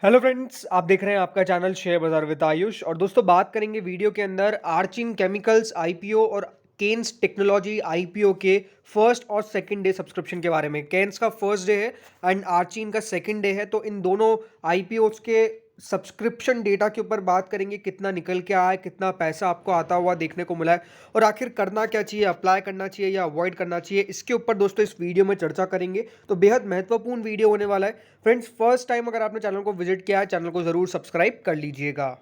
Hello friends, आप देख रहे हैं आपका चैनल शेयर बाजार विद आयुष। और दोस्तों, बात करेंगे वीडियो के अंदर आर्चिन केमिकल्स आईपीओ और केन्स टेक्नोलॉजी आईपीओ के फर्स्ट और सेकंड डे सब्सक्रिप्शन के बारे में। केन्स का फर्स्ट डे है एंड आर्चिन का सेकंड डे है, तो इन दोनों आईपीओस के सब्सक्रिप्शन डेटा के ऊपर बात करेंगे। कितना निकल के आया है, कितना पैसा आपको आता हुआ देखने को मिला है, और आखिर करना क्या चाहिए, अप्लाई करना चाहिए या अवॉइड करना चाहिए, इसके ऊपर दोस्तों इस वीडियो में चर्चा करेंगे। तो बेहद महत्वपूर्ण वीडियो होने वाला है फ्रेंड्स। फर्स्ट टाइम अगर आपने चैनल को विजिट किया है, चैनल को जरूर सब्सक्राइब कर लीजिएगा।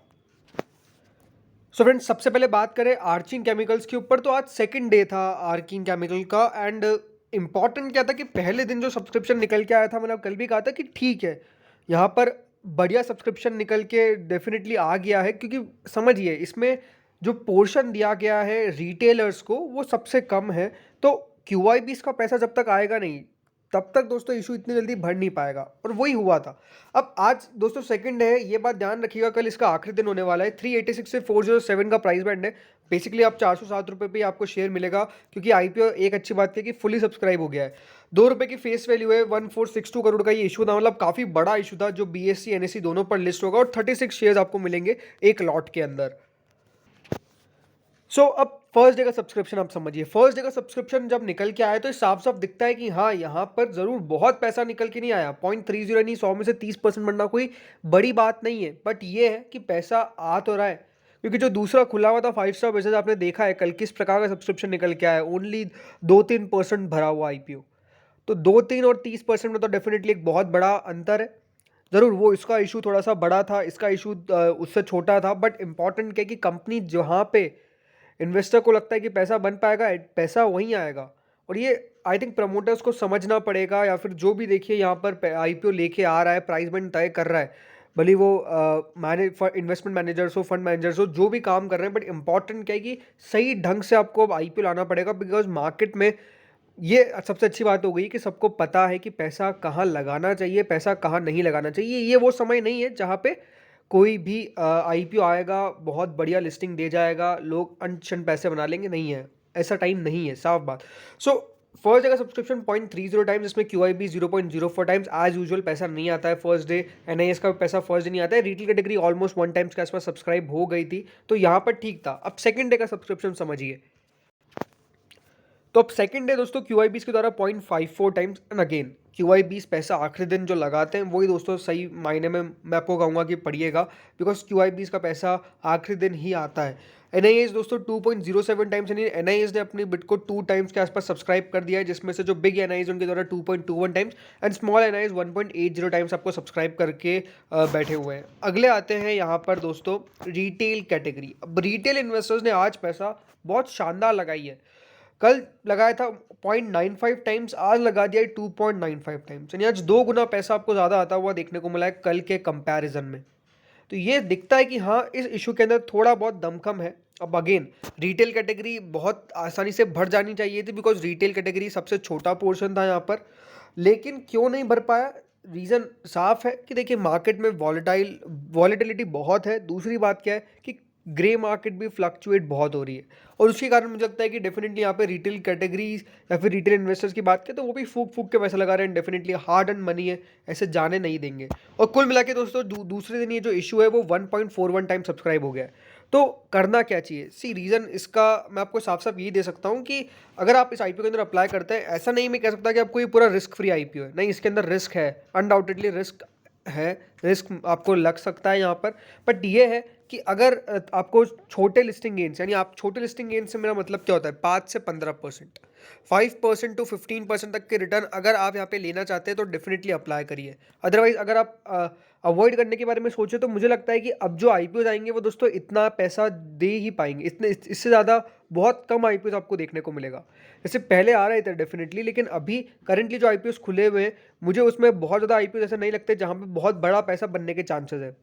सो फ्रेंड्स, सबसे पहले बात करें आर्चिन केमिकल्स के ऊपर, तो आज सेकंड डे था आर्चिन केमिकल का। एंड इंपॉर्टेंट क्या था कि पहले दिन जो सब्सक्रिप्शन निकल के आया था, मैंने कल भी कहा था कि ठीक है, यहाँ पर बढ़िया सब्सक्रिप्शन निकल के डेफिनेटली आ गया है, क्योंकि समझिए इसमें जो पोर्शन दिया गया है रिटेलर्स को वो सबसे कम है। तो क्यूआईबीस का पैसा जब तक आएगा नहीं, तब तक दोस्तों इशू इतनी जल्दी भर नहीं पाएगा, और वही हुआ था। अब आज दोस्तों सेकंड है, ये बात ध्यान रखिएगा, कल इसका आखिरी दिन होने वाला है। 386 से 407 का प्राइस बैंड है। बेसिकली आप 407 रुपये पे आपको शेयर मिलेगा, क्योंकि आईपीओ एक अच्छी बात है कि फुली सब्सक्राइब हो गया है। 2 रुपये की फेस वैल्यू है। 1462 करोड़ का ये इशू था, मतलब काफ़ी बड़ा इशू था, जो बीएससी एनएससी दोनों पर लिस्ट होगा, और 36 शेयर्स आपको मिलेंगे एक लॉट के अंदर। अब फर्स्ट डे का सब्सक्रिप्शन आप समझिए। फर्स्ट डे का सब्सक्रिप्शन जब निकल के आया, तो साफ साफ दिखता है कि हाँ, यहाँ पर जरूर बहुत पैसा निकल के नहीं आया। 0.30 नहीं, 100 में से 30% बढ़ना कोई बड़ी बात नहीं है, बट ये है कि पैसा आ तो रहा है। क्योंकि जो दूसरा खुला हुआ था 5 स्टार बेसिस, आपने देखा है कल किस प्रकार का सब्सक्रिप्शन निकल के आया। ओनली 2-3% भरा हुआ आईपीओ। तो 2-3 और 30% में तो डेफिनेटली एक बहुत बड़ा अंतर है। ज़रूर वो इसका इशू थोड़ा सा बड़ा था, इसका इशू उससे छोटा था, बट इंपॉर्टेंट क्या है कि कंपनी जहाँ पे इन्वेस्टर को लगता है कि पैसा बन पाएगा, पैसा वहीं आएगा। और ये आई थिंक प्रमोटर्स को समझना पड़ेगा, या फिर जो भी देखिए यहाँ पर आईपीओ लेके आ रहा है, प्राइस बैंड तय कर रहा है, भले वो इन्वेस्टमेंट मैनेजर्स हो, फंड मैनेजर्स हो, जो भी काम कर रहे हैं, बट इंपॉर्टेंट क्या है कि सही ढंग से आपको अब आईपीओ लाना पड़ेगा। बिकॉज मार्केट में ये सबसे अच्छी बात हो गई कि सबको पता है कि पैसा कहाँ लगाना चाहिए, पैसा कहाँ नहीं लगाना चाहिए। ये वो समय नहीं है जहाँ पे कोई भी आईपीओ आएगा, बहुत बढ़िया लिस्टिंग दे जाएगा, लोग अनशन पैसे बना लेंगे, नहीं है, ऐसा टाइम नहीं है, साफ बात। फर्स्ट डे का सब्सक्रिप्शन 0.30 टाइम्स, जिसमें क्यूआईबी 0.04 टाइम्स। एज यूजुअल पैसा नहीं आता है फर्स्ट डे। एनआईएस का पैसा फर्स्ट डे नहीं आता है। रिटेल कैटेगरी ऑलमोस्ट 1 टाइम्स के आसपास सब्सक्राइब हो गई थी, तो यहाँ पर ठीक था। अब सेकंड डे का सब्सक्रिप्शन समझिए। तो अब सेकंड डे दोस्तों क्यूआईबीस के द्वारा 0.54 टाइम्स। एंड अगेन क्यूआईबीस पैसा आखिरी दिन जो लगाते हैं, वही दोस्तों सही मायने में मैं आपको कहूँगा कि पढ़िएगा, बिकॉज क्यूआईबीस का पैसा आखिरी दिन ही आता है। एनआईएस दोस्तों 2.07 टाइम्स, यानी एनआईएस ने अपनी बिट को 2 टाइम्स के आसपास सब्सक्राइब कर दिया है, जिसमें से जो बिग एनआईएस उनके द्वारा 2.21 times and small NIS 1.80 times आपको सब्सक्राइब करके बैठे हुए हैं। अगले आते हैं यहाँ पर दोस्तों रिटेल कैटेगरी। अब रिटेल इन्वेस्टर्स ने आज पैसा बहुत शानदार लगाई है। कल लगाया था 0.95 टाइम्स, आज लगा दिया है 2.95 टाइम्स, यानी आज 2 गुना पैसा आपको ज़्यादा आता हुआ देखने को मिला है कल के कंपैरिजन में। तो ये दिखता है कि हाँ, इस इशू के अंदर थोड़ा बहुत दमखम है। अब अगेन रिटेल कैटेगरी बहुत आसानी से भर जानी चाहिए थी, बिकॉज रिटेल कैटेगरी सबसे छोटा पोर्शन था यहाँ पर, लेकिन क्यों नहीं भर पाया, रीज़न साफ है कि देखिए मार्केट में वॉलेटिलिटी बहुत है। दूसरी बात क्या है कि ग्रे मार्केट भी फ्लक्चुएट बहुत हो रही है, और उसके कारण मुझे लगता है कि डेफिनेटली यहाँ पे रिटेल कैटेगरीज या फिर रिटेल इन्वेस्टर्स की बात करें, तो वो भी फूक फूक के पैसा लगा रहे हैं। डेफिनेटली हार्ड एंड मनी है, ऐसे जाने नहीं देंगे। और कुल मिला के दोस्तों दूसरे दिन ये जो इशू है वो 1.41 टाइम सब्सक्राइब हो गया है। तो करना क्या चाहिए, सी रीज़न इसका मैं आपको साफ साफ ये दे सकता हूँ कि अगर आप इस आईपीओ के अंदर अप्लाई करते हैं, ऐसा नहीं मैं कह सकता कि आपको ये पूरा रिस्क फ्री आईपीओ है, नहीं, इसके अंदर रिस्क है, अनडाउटेडली रिस्क है, रिस्क आपको लग सकता है यहाँ पर। बट ये है कि अगर आपको छोटे लिस्टिंग गेंस, यानी आप छोटे लिस्टिंग गेंस से मेरा मतलब क्या होता है, 5 से 15%, 5% टू 15% तक के रिटर्न अगर आप यहाँ पे लेना चाहते हैं, तो डेफिनेटली अप्लाई करिए। अदरवाइज अगर आप अवॉइड करने के बारे में सोचे, तो मुझे लगता है कि अब जो आईपीओ आएंगे वो दोस्तों इतना पैसा दे ही पाएंगे, इससे ज़्यादा बहुत कम आईपीओ आपको देखने को मिलेगा। जैसे पहले आ रहे थे डेफिनेटली, लेकिन अभी करंटली जो आईपीओ खुले हुए हैं, मुझे उसमें बहुत ज़्यादा आईपीओ ऐसे नहीं लगते जहाँ पे बहुत बड़ा पैसा बनने के चांसेस है।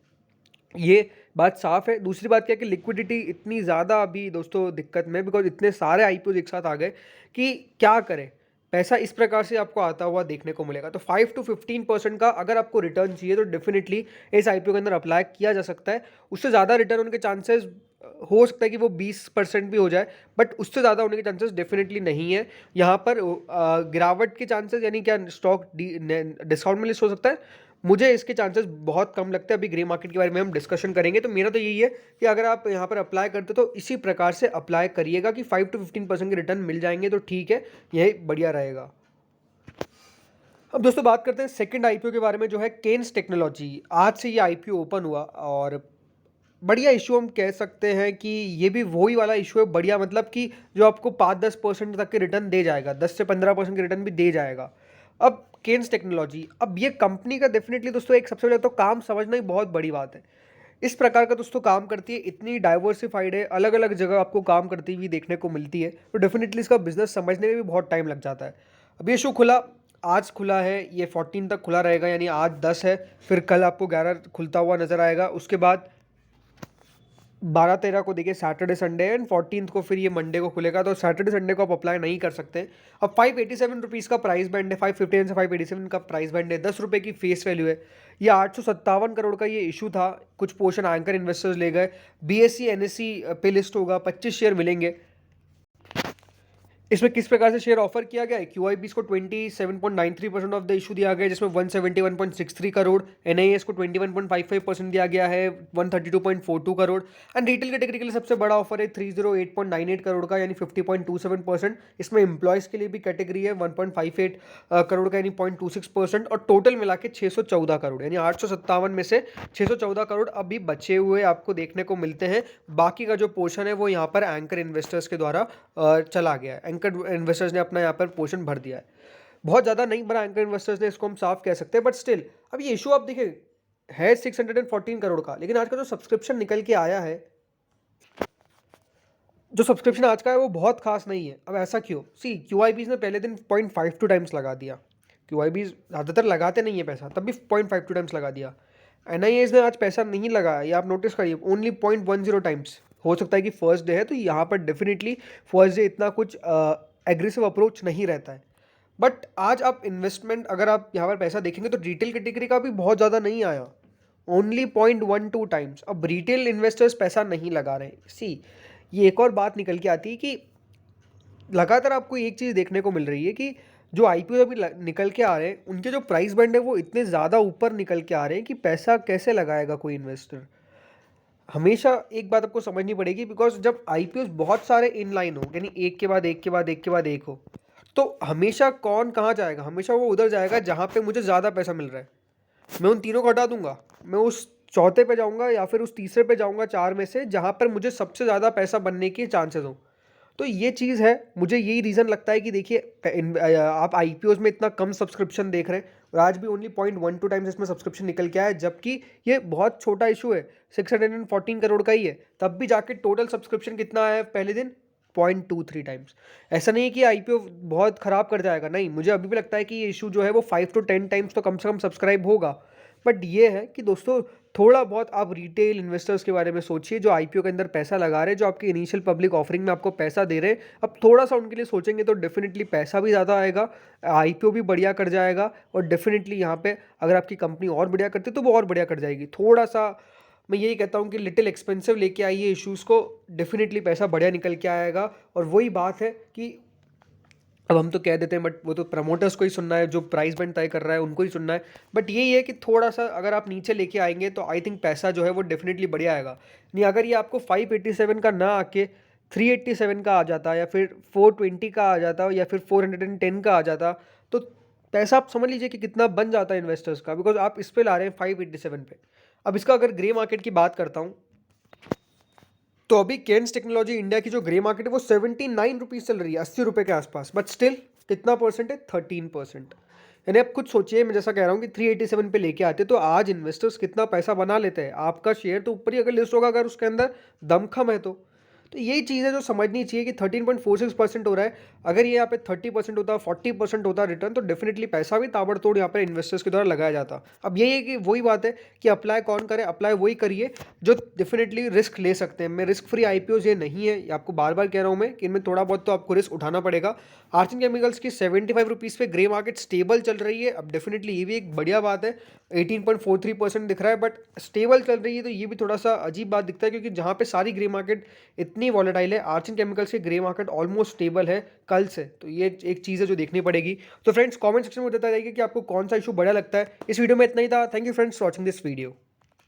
ये बात साफ है। दूसरी बात क्या है कि लिक्विडिटी इतनी ज़्यादा अभी दोस्तों दिक्कत में, बिकॉज इतने सारे आईपीओ एक साथ आ गए कि क्या करें, पैसा इस प्रकार से आपको आता हुआ देखने को मिलेगा। तो 5 to 15% का अगर आपको रिटर्न चाहिए, तो डेफिनेटली इस आईपीओ के अंदर अप्लाई किया जा सकता है। उससे ज़्यादा रिटर्न होने के चांसेस हो सकता है कि वो 20% भी हो जाए, बट उससे ज़्यादा होने के चांसेस डेफिनेटली नहीं है। यहाँ पर गिरावट के चांसेस, यानी क्या स्टॉक डिस्काउंट में लिस्ट हो सकता है, मुझे इसके चांसेस बहुत कम लगते हैं। अभी ग्रे मार्केट के बारे में हम डिस्कशन करेंगे, तो मेरा तो यही है कि अगर आप यहाँ पर अप्लाई करते हो तो इसी प्रकार से अप्लाई करिएगा कि 5 to 15% के रिटर्न मिल जाएंगे, तो ठीक है, यही बढ़िया रहेगा। अब दोस्तों बात करते हैं सेकंड आईपीओ के बारे में, जो है केन्स टेक्नोलॉजी। आज से ये आईपीओ ओपन हुआ और बढ़िया इशू हम कह सकते हैं कि ये भी वही वाला इशू है बढ़िया, मतलब कि जो आपको 5-10% तक के रिटर्न दे जाएगा, 10 से 15% के रिटर्न भी दे जाएगा। अब केन्स टेक्नोलॉजी, अब ये कंपनी का डेफिनेटली दोस्तों एक सबसे पहले तो काम समझना ही बहुत बड़ी बात है। इस प्रकार का दोस्तों काम करती है, इतनी डाइवर्सिफाइड है, अलग अलग जगह आपको काम करती हुई देखने को मिलती है, तो डेफिनेटली इसका बिजनेस समझने में भी बहुत टाइम लग जाता है। अब ये शो खुला, आज खुला है, ये 14 तक खुला रहेगा, यानी आज 10 है, फिर कल आपको 11 खुलता हुआ नजर आएगा। उसके बाद 12-13 को देखिए सैटरडे संडे एंड 14 को फिर ये मंडे को खुलेगा, तो सैटरडे संडे को आप अप्लाई नहीं कर सकते। अब 587 रुपीज़ का प्राइस बैंड है, 559 से 587 का प्राइस बैंड है, 10 रुपये की फेस वैल्यू है। ये 857 करोड़ का ये इशू था, कुछ पोर्शन एंकर इन्वेस्टर्स ले गए। बीएससी एनएससी पे लिस्ट होगा, 25 शेयर मिलेंगे। इसमें किस प्रकार से शेयर ऑफर किया गया है, क्यूआईबीस को 27.93% ऑफ द इशू दिया गया है, जिसमें 171.63 करोड़, एनआईएस को 21.55% दिया गया है, 132.42 करोड़, एंड रिटेल कैटेगरी के लिए सबसे बड़ा ऑफर है 308.98 करोड़ का, यानी 50.27%। इसमें एम्प्लॉयज़ के लिए भी कैटेगरी है 1.58 करोड़ का, यानी 0.26%, और टोटल मिला के 614 करोड़, यानी 857 में से 614 करोड़ अभी बचे हुए आपको देखने को मिलते हैं। बाकी का जो पोर्शन है वो यहाँ पर एंकर इन्वेस्टर्स के द्वारा चला गया है, एंकर इन्वेस्टर्स ने अपना यहाँ पर पोर्शन भर दिया है। बहुत ज़्यादा नहीं भरा एंकर इन्वेस्टर्स ने, इसको हम साफ कह सकते हैं, बट स्टिल अब ये इशू आप देखिए है 614 करोड़ का, लेकिन आज का जो सब्सक्रिप्शन निकल के आया है, जो सब्सक्रिप्शन आज का है वो बहुत खास नहीं है। अब ऐसा क्यों? सी क्यूआईबीज ने पहले दिन 0.52 टाइम्स लगा दिया। क्यूआईबीज ज़्यादातर लगाते नहीं है पैसा, तब भी 0.52 टाइम्स लगा दिया। एनआईएस ने आज पैसा नहीं लगाया, ये आप नोटिस करिए, ओनली 0.10 टाइम्स। हो सकता है कि फर्स्ट डे है, तो यहाँ पर डेफिनेटली फर्स्ट डे इतना कुछ एग्रेसिव अप्रोच नहीं रहता है। बट आज आप इन्वेस्टमेंट अगर आप यहाँ पर पैसा देखेंगे तो रिटेल कैटेगरी का भी बहुत ज़्यादा नहीं आया, ओनली 0.12 टाइम्स। अब रिटेल इन्वेस्टर्स पैसा नहीं लगा रहे। सी ये एक और बात निकल के आती है कि लगातार आपको एक चीज़ देखने को मिल रही है कि जो आईपीओ अभी निकल के आ रहे हैं, उनके जो प्राइस बैंड है वो इतने ज़्यादा ऊपर निकल के आ रहे हैं कि पैसा कैसे लगाएगा कोई इन्वेस्टर। हमेशा एक बात आपको समझनी पड़ेगी, बिकॉज जब आईपीओ बहुत सारे इनलाइन हो, यानी एक के बाद एक के बाद एक के बाद एक हो, तो हमेशा कौन कहाँ जाएगा? हमेशा वो उधर जाएगा जहाँ पे मुझे ज़्यादा पैसा मिल रहा है। मैं उन तीनों को हटा दूंगा, मैं उस चौथे पे जाऊंगा या फिर उस तीसरे पे जाऊंगा चार में से, जहाँ पर मुझे सबसे ज़्यादा पैसा बनने के चांसेस हो। तो ये चीज़ है, मुझे यही रीज़न लगता है कि देखिए आप आईपीओज में इतना कम सब्सक्रिप्शन देख रहे हैं, और आज भी ओनली 0.12 टाइम्स इसमें सब्सक्रिप्शन निकल के आया है, जबकि ये बहुत छोटा इशू है, 614 करोड़ का ही है। तब भी जाके टोटल सब्सक्रिप्शन कितना आया है पहले दिन? 0.23 टाइम्स। ऐसा नहीं है कि आईपीओ बहुत ख़राब कर जाएगा, नहीं, मुझे अभी भी लगता है कि ये इशू जो है वो 5 to 10 टाइम्स तो कम से कम सब्सक्राइब होगा। बट ये है कि दोस्तों थोड़ा बहुत आप रिटेल इन्वेस्टर्स के बारे में सोचिए, जो आईपीओ के अंदर पैसा लगा रहे हैं, जो आपकी इनिशियल पब्लिक ऑफरिंग में आपको पैसा दे रहे हैं। अब थोड़ा सा उनके लिए सोचेंगे तो डेफिनेटली पैसा भी ज़्यादा आएगा, आईपीओ भी बढ़िया कर जाएगा, और डेफिनेटली यहाँ पे अगर आपकी कंपनी और बढ़िया करती है तो वो और बढ़िया कर जाएगी। थोड़ा सा मैं यही कहता हूँ कि लिटिल एक्सपेंसिव लेके आइए इश्यूज़ को, डेफिनेटली पैसा बढ़िया निकल के आएगा। और वही बात है कि अब हम तो कह देते हैं, बट वो तो प्रमोटर्स को ही सुनना है, जो प्राइस बैंड तय कर रहा है उनको ही सुनना है। बट यही है कि थोड़ा सा अगर आप नीचे लेके आएंगे तो आई थिंक पैसा जो है वो डेफिनेटली बढ़िया आएगा। नहीं, अगर ये आपको 587 का ना आके 387 का आ जाता, या फिर 420 का आ जाता, या फिर 410 का आ जाता, तो पैसा आप समझ लीजिए कि कितना बन जाता है इन्वेस्टर्स का, बिकॉज आप इस पे ला रहे हैं 587 पे। अब इसका अगर ग्रे मार्केट की बात करता हूँ, तो अभी केन्स टेक्नोलॉजी इंडिया की जो ग्रे मार्केट है वो 79 रुपीज़ चल रही है, 80 रुपये के आसपास। बट स्टिल कितना परसेंट है? 13%। यानी आप खुद सोचिए, मैं जैसा कह रहा हूँ कि 387 पे लेके आते तो आज इन्वेस्टर्स कितना पैसा बना लेते हैं। आपका शेयर तो ऊपर ही अगर लिस्ट होगा, अगर उसके अंदर दमखम है तो यही चीज़ है जो समझनी चाहिए कि 13.46% हो रहा है। अगर ये यहाँ पे 30% होता, 40% होता रिटर्न, तो डेफिनेटली पैसा भी ताबड़तोड़ यहाँ पर इन्वेस्टर्स के द्वारा लगाया जाता। अब यही है कि वही बात है कि अप्लाई कौन करे, अप्लाई वही करिए जो डेफिनेटली रिस्क ले सकते हैं। मैं रिस्क फ्री आईपीओज ये नहीं है, ये आपको बार बार कह रहा हूँ मैं कि इनमें थोड़ा बहुत तो आपको रिस्क उठाना पड़ेगा। आर्थिन केमिकल्स की 75 रुपीज़ पे ग्रे मार्केट स्टेबल चल रही है। अब डेफिनेटली ये भी एक बढ़िया बात है, 18.43% दिख रहा है, बट स्टेबल चल रही है, तो ये भी थोड़ा सा अजीब बात दिखता है, क्योंकि जहाँ पे सारी ग्रे मार्केट इतनी वॉलेटाइल है। आर्चिन केमिकल्स के ग्रे मार्केट ऑलमोस्ट स्टेबल है कल से, तो ये एक चीज़ है जो देखनी पड़ेगी। तो फ्रेंड्स कमेंट सेक्शन में बताइए कि आपको कौन सा इशू बड़ा लगता है। इस वीडियो में इतना ही था। Thank you friends for watching this video.